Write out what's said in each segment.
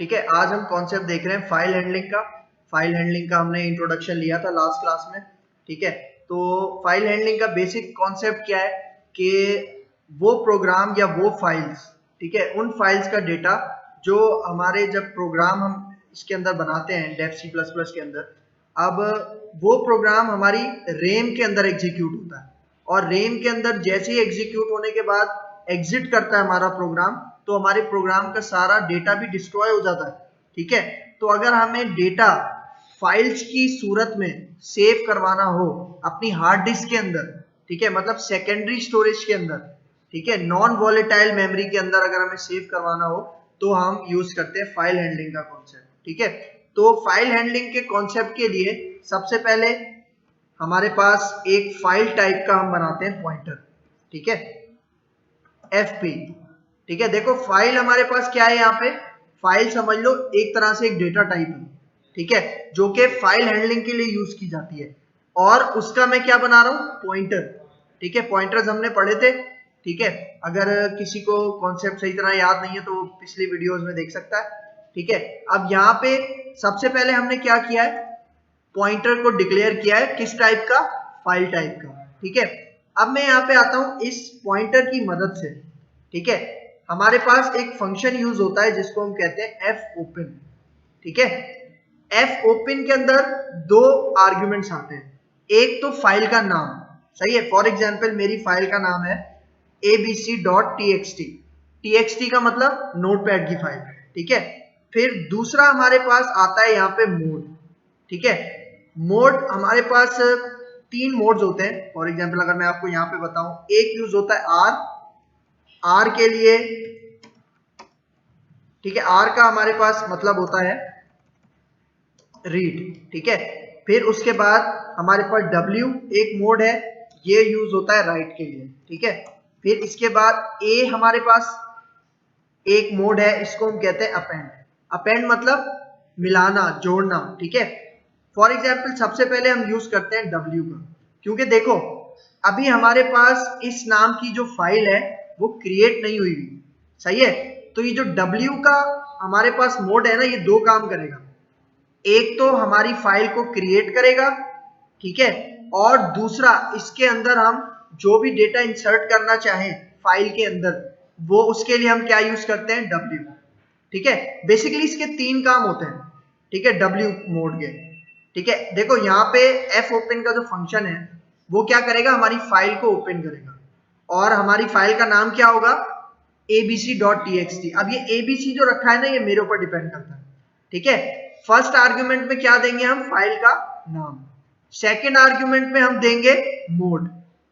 ठीक है, आज हम कॉन्सेप्ट देख रहे हैं फाइल हैंडलिंग का। फाइल हैंडलिंग का हमने इंट्रोडक्शन लिया था लास्ट क्लास में। ठीक है, तो फाइल हैंडलिंग का बेसिक कॉन्सेप्ट क्या है कि वो प्रोग्राम या वो फाइल्स, ठीक है, उन फाइल्स का डेटा जो हमारे जब प्रोग्राम हम इसके अंदर बनाते हैं डेव C++ के अंदर, अब वो प्रोग्राम हमारी रेम के अंदर एग्जीक्यूट होता है और रेम के अंदर जैसे ही एग्जीक्यूट होने के बाद एग्जिट करता है हमारा प्रोग्राम, तो हमारे प्रोग्राम का सारा डेटा भी डिस्ट्रॉय हो जाता है। ठीक है, तो अगर हमें डेटा फाइल्स की सूरत में सेव करवाना हो अपनी हार्ड डिस्क के अंदर, ठीक है, मतलब सेकेंडरी स्टोरेज के अंदर, ठीक है, नॉन वॉलेटाइल मेमोरी के अंदर अगर हमें सेव करवाना हो तो हम यूज करते हैं फाइल हैंडलिंग का कॉन्सेप्ट। ठीक है, तो फाइल हैंडलिंग के कॉन्सेप्ट के लिए सबसे पहले हमारे पास एक फाइल टाइप का हम बनाते हैं पॉइंटर। ठीक है, FP। ठीक है, देखो फाइल हमारे पास क्या है, यहाँ पे फाइल समझ लो एक तरह से एक डेटा टाइप है। ठीक है, जो कि फाइल हैंडलिंग के लिए यूज की जाती है और उसका मैं क्या बना रहा हूं, पॉइंटर। ठीक है, पॉइंटर्स हमने पढ़े थे। ठीक है, अगर किसी को कॉन्सेप्ट सही तरह याद नहीं है तो पिछली वीडियोस में देख सकता है। ठीक है, अब यहाँ पे सबसे पहले हमने क्या किया है, पॉइंटर को डिक्लेयर किया है किस टाइप का, फाइल टाइप का। ठीक है, अब मैं यहाँ पे आता हूं इस पॉइंटर की मदद से। ठीक है, हमारे पास एक फंक्शन यूज होता है जिसको हम कहते हैं fopen। ठीक है, fopen के अंदर दो आर्ग्यूमेंट्स आते हैं, एक तो फाइल का नाम, सही है, फॉर एग्जांपल मेरी फाइल का नाम है abc.txt। txt का मतलब नोटपैड की फाइल। ठीक है, फिर दूसरा हमारे पास आता है यहाँ पे मोड। ठीक है, मोड हमारे पास तीन मोड्स होते हैं। फॉर एग्जांपल अगर मैं आपको यहाँ पे बताऊं, एक यूज होता है आर के लिए। ठीक है, आर का हमारे पास मतलब होता है रीड। ठीक है, फिर उसके बाद हमारे पास डब्ल्यू एक मोड है, ये यूज होता है राइट के लिए। ठीक है, फिर इसके बाद ए हमारे पास एक मोड है, इसको हम कहते हैं अपेंड। अपेंड मतलब मिलाना, जोड़ना। ठीक है, फॉर एग्जाम्पल सबसे पहले हम यूज करते हैं डब्ल्यू का, क्योंकि देखो अभी हमारे पास इस नाम की जो फाइल है वो क्रिएट नहीं हुई हुई, सही है। तो ये जो डब्ल्यू का हमारे पास मोड है ना, ये दो काम करेगा, एक तो हमारी फाइल को क्रिएट करेगा, ठीक है, और दूसरा इसके अंदर हम जो भी डेटा इंसर्ट करना चाहें फाइल के अंदर, वो उसके लिए हम क्या यूज करते हैं, डब्ल्यू। ठीक है, बेसिकली इसके तीन काम होते हैं। ठीक है, डब्ल्यू मोड के। ठीक है, देखो यहाँ पे fopen का जो फंक्शन है वो क्या करेगा, हमारी फाइल को ओपन करेगा और हमारी फाइल का नाम क्या होगा, abc.txt। अब ये abc जो रखा है ना, ये मेरे ऊपर डिपेंड करता है। ठीक है, फर्स्ट आर्ग्यूमेंट में क्या देंगे हम, फाइल का नाम। सेकेंड आर्ग्यूमेंट में हम देंगे मोड।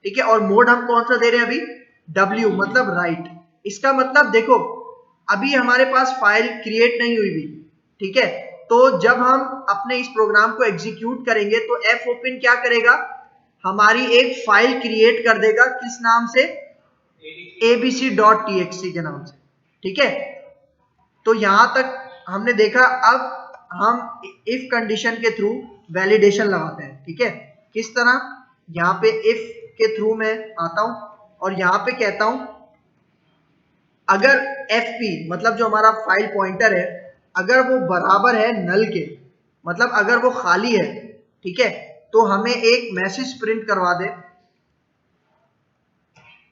ठीक है, और मोड हम कौन सा दे रहे हैं अभी, डब्ल्यू मतलब राइट। इसका मतलब देखो अभी हमारे पास फाइल क्रिएट नहीं हुई भी। ठीक है, तो जब हम अपने इस प्रोग्राम को एग्जीक्यूट करेंगे तो fopen क्या करेगा, हमारी एक फाइल क्रिएट कर देगा, किस नाम से, abc.txt के नाम से। ठीक है, तो यहां तक हमने देखा। अब हम इफ कंडीशन के थ्रू वैलिडेशन लगाते हैं। ठीक है, किस तरह, यहाँ पे इफ के थ्रू मैं आता हूं और यहाँ पे कहता हूं अगर fp मतलब जो हमारा फाइल पॉइंटर है, अगर वो बराबर है नल के, मतलब अगर वो खाली है, ठीक है, तो हमें एक मैसेज प्रिंट करवा दे।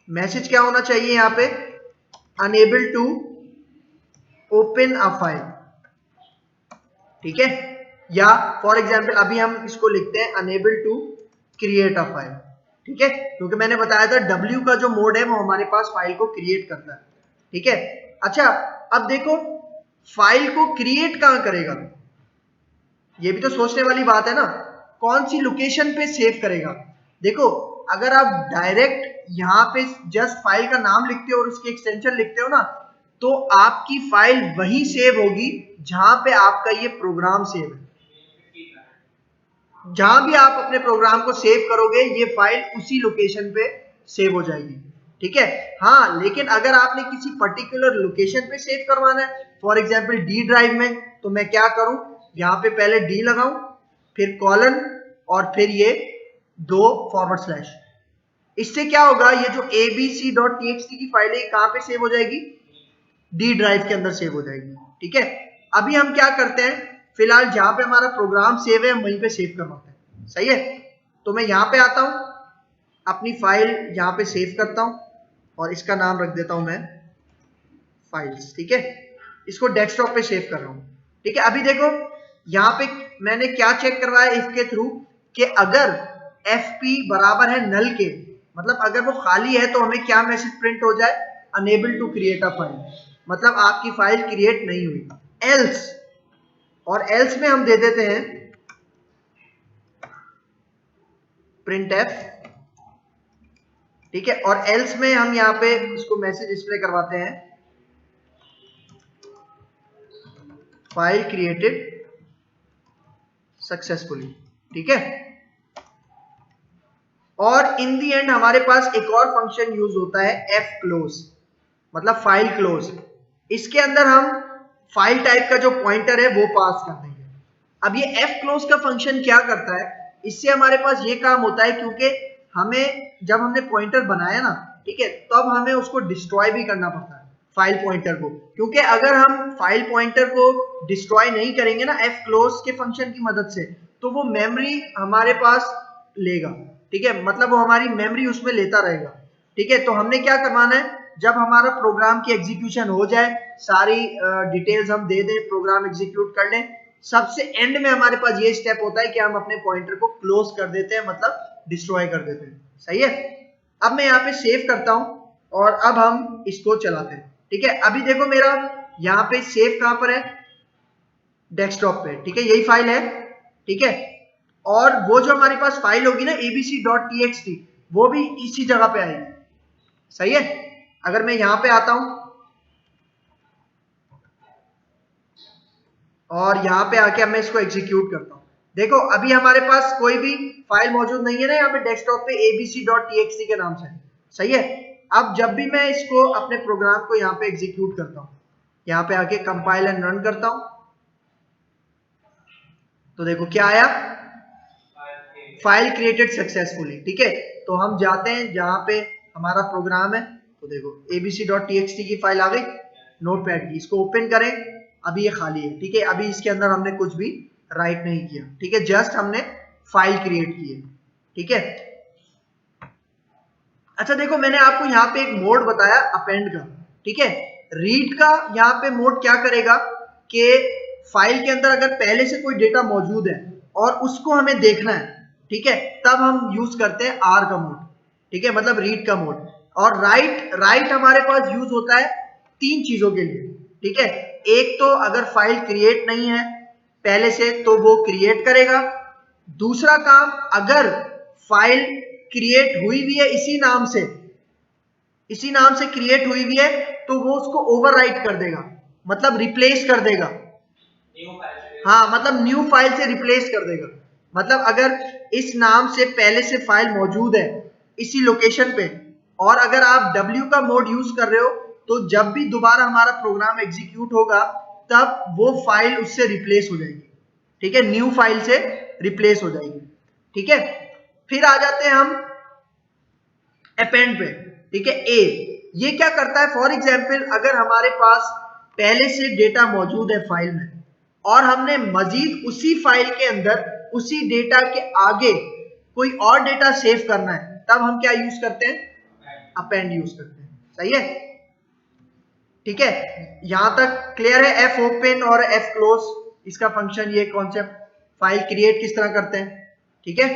मैसेज क्या होना चाहिए यहाँ पे, unable to open a file. ठीक है, या फॉर एग्जाम्पल अभी हम इसको लिखते हैं unable to create a file. ठीक है, क्योंकि मैंने बताया था डब्ल्यू का जो मोड है वो हमारे पास फाइल को क्रिएट करता है। ठीक है, अच्छा अब देखो फाइल को क्रिएट कहां करेगा, ये भी तो सोचने वाली बात है ना, कौन सी लोकेशन पे सेव करेगा। देखो अगर आप डायरेक्ट यहाँ पे जस्ट फाइल का नाम लिखते हो और उसकी एक्सटेंशन लिखते हो ना, तो आपकी फाइल वहीं सेव होगी जहां पे आपका ये प्रोग्राम सेव है। जहां भी आप अपने प्रोग्राम को सेव करोगे ये फाइल उसी लोकेशन पे सेव हो जाएगी। ठीक है, हाँ, लेकिन अगर आपने किसी पर्टिकुलर लोकेशन पे सेव करवाना है, फॉर एग्जांपल डी ड्राइव में, तो मैं क्या करूं, यहाँ पे पहले डी लगाऊं, फिर कॉलन और फिर ये दो फॉरवर्ड स्लैश। इससे क्या होगा, ये जो abc.txt की फाइल है कहां पे सेव हो जाएगी, डी ड्राइव के अंदर सेव हो जाएगी। ठीक है, अभी हम क्या करते हैं, फिलहाल जहां पे हमारा प्रोग्राम सेव है हम वहीं पे सेव करवाते हैं। सही है, तो मैं यहाँ पे आता हूँ, अपनी फाइल यहाँ पे सेव करता हूँ और इसका नाम रख देता हूँ मैं फाइल्स। ठीक है, इसको डेस्कटॉप पे सेव कर रहा हूँ। ठीक है, अभी देखो यहाँ पे मैंने क्या चेक करवाया इफ के थ्रू कि अगर fp बराबर है नल के, मतलब अगर वो खाली है तो हमें क्या मैसेज प्रिंट हो जाए, unable to create a file, मतलब आपकी फाइल क्रिएट नहीं हुई। एल्स, और एल्स में हम दे देते हैं प्रिंट एफ। ठीक है, और एल्स में हम यहाँ पे इसको मैसेज डिस्प्ले करवाते हैं फाइल क्रिएटेड सक्सेसफुली। ठीक है, और इन दी एंड हमारे पास एक और फंक्शन यूज होता है एफ क्लोज, मतलब फाइल क्लोज। इसके अंदर हम फाइल टाइप का जो पॉइंटर है वो पास कर देंगे। अब ये एफ क्लोज का फंक्शन क्या करता है, इससे हमारे पास ये काम होता है, क्योंकि हमें जब हमने पॉइंटर बनाया ना, ठीक है, तब हमें उसको डिस्ट्रॉय भी करना पड़ता है फाइल पॉइंटर को, क्योंकि अगर हम फाइल पॉइंटर को डिस्ट्रॉय नहीं करेंगे ना एफ क्लोज के फंक्शन की मदद से, तो वो मेमोरी हमारे पास लेगा। ठीक है, मतलब वो हमारी मेमोरी उसमें लेता रहेगा। ठीक है, तो हमने क्या करवाना है, जब हमारा प्रोग्राम की एग्जीक्यूशन हो जाए, सारी डिटेल्स हम दे दें, प्रोग्राम एग्जीक्यूट कर लें, सबसे एंड में हमारे पास ये स्टेप होता है कि हम अपने पॉइंटर को क्लोज कर देते हैं, मतलब डिस्ट्रॉय कर देते हैं। सही है, अब मैं यहाँ पे सेव करता हूं और अब हम इसको चलाते हैं। ठीक है, अभी देखो मेरा यहाँ पे सेव कहां पर है, डेस्कटॉप पे। ठीक है, यही फाइल है। ठीक है, और वो जो हमारे पास फाइल होगी ना abc.txt, वो भी इसी जगह पे आएगी। सही है, अगर मैं यहां पे आता हूं और यहां पे आके मैं इसको एग्जीक्यूट करता हूं, देखो अभी हमारे पास कोई भी फाइल मौजूद नहीं है ना यहाँ पे डेस्कटॉप पे abc.txt के नाम से। सही है, अब जब भी मैं इसको अपने प्रोग्राम को यहाँ पे एग्जीक्यूट करता हूँ, यहाँ पे आके कंपाइल एंड रन करता हूँ, तो देखो क्या आया, फाइल क्रिएटेड सक्सेसफुली। ठीक है, तो हम जाते हैं जहां पे हमारा प्रोग्राम है, तो देखो abc.txt की फाइल आ गई नोटपैड की, इसको ओपन करें, अभी ये खाली है। ठीक है, अभी इसके अंदर हमने कुछ भी राइट नहीं किया। ठीक है, जस्ट हमने फाइल क्रिएट की है। ठीक है, अच्छा देखो मैंने आपको यहाँ पे एक मोड बताया अपेंड का। ठीक है, रीड का यहाँ पे मोड क्या करेगा कि फाइल के अंदर अगर पहले से कोई डेटा मौजूद है और उसको हमें देखना है, ठीक है, तब हम यूज करते हैं आर का मोड। ठीक है, मतलब रीड का मोड। और राइट हमारे पास यूज होता है तीन चीजों के लिए। ठीक है, एक तो अगर फाइल क्रिएट नहीं है पहले से तो वो क्रिएट करेगा। दूसरा काम, अगर फाइल क्रिएट हुई हुई है इसी नाम से क्रिएट हुई हुई है, तो वो उसको ओवरराइट कर देगा, मतलब रिप्लेस कर देगा। हाँ, मतलब न्यू फाइल से रिप्लेस कर देगा। मतलब अगर इस नाम से पहले से फाइल मौजूद है इसी लोकेशन पे, और अगर आप W का मोड यूज कर रहे हो, तो जब भी दोबारा हमारा प्रोग्राम एग्जीक्यूट होगा तब वो फाइल उससे रिप्लेस हो जाएगी। ठीक है, न्यू फाइल से रिप्लेस हो जाएगी। ठीक है, फिर आ जाते हैं हम अपेंड पे। ठीक है, ए ये क्या करता है, फॉर एग्जाम्पल अगर हमारे पास पहले से डेटा मौजूद है फाइल में और हमने मजीद उसी फाइल के अंदर उसी डेटा के आगे कोई और डेटा सेव करना है, तब हम क्या यूज करते हैं, अपेंड यूज करते हैं। सही है, ठीक है, यहां तक क्लियर है। एफ ओपन और एफ क्लोज इसका फंक्शन, ये कॉन्सेप्ट फाइल क्रिएट किस तरह करते हैं। ठीक है,